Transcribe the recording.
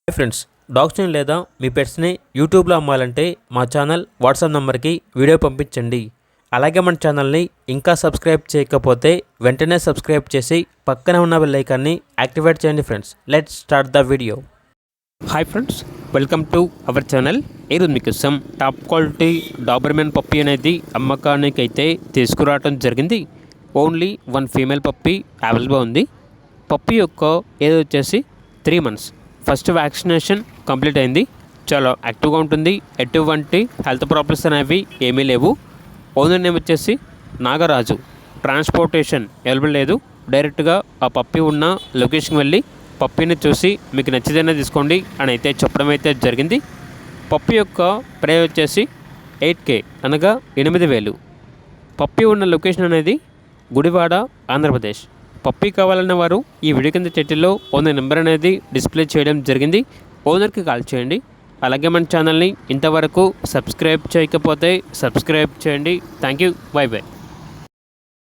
Hi friends, డాగ్స్ని లేదా మీ పెట్స్ని యూట్యూబ్లో అమ్మాలంటే మా ఛానల్ వాట్సాప్ నెంబర్కి వీడియో పంపించండి. అలాగే మన ఛానల్ని ఇంకా సబ్స్క్రైబ్ చేయకపోతే వెంటనే సబ్స్క్రైబ్ చేసి పక్కనే ఉన్న బెల్ ఐకాన్ని యాక్టివేట్ చేయండి. Friends, let's start the video. Hi friends, welcome to our channel. ఈరోజు మీకోసం టాప్ క్వాలిటీ డాబర్మెన్ పప్పీ అనేది అమ్మకానికి అయితే తీసుకురావడం జరిగింది. ఓన్లీ 1 ఫీమేల్ పప్పీ అవైలబుల్గా ఉంది. పప్పీ యొక్క ఏజ్ వచ్చేసి 3 months. ఫస్ట్ వ్యాక్సినేషన్ కంప్లీట్ అయింది. చాలా యాక్టివ్గా ఉంటుంది. ఎటువంటి హెల్త్ ప్రాబ్లమ్స్ అనేవి ఏమీ లేవు. ఓనర్ నేమ్ వచ్చేసి నాగరాజు. ట్రాన్స్పోర్టేషన్ అవైలబుల్ లేదు. డైరెక్ట్గా ఆ పప్పీ ఉన్న లొకేషన్కి వెళ్ళి పప్పీని చూసి మీకు నచ్చితేనే తీసుకోండి అని అయితే చెప్పడం అయితే జరిగింది. పప్పీ యొక్క ప్రైస్ వచ్చేసి 8K అనగా 8,000. పప్పీ ఉన్న లొకేషన్ అనేది గుడివాడ, ఆంధ్రప్రదేశ్. పప్పీ కావాలన్న వారు ఈ వీడియో కింద టైటిల్లో ఓనర్ నెంబర్ అనేది డిస్ప్లే చేయడం జరిగింది. ఓనర్కి కాల్ చేయండి. అలాగే మన ఛానల్ని ఇంతవరకు సబ్స్క్రైబ్ చేయకపోతే సబ్స్క్రైబ్ చేయండి. Thank you. By by.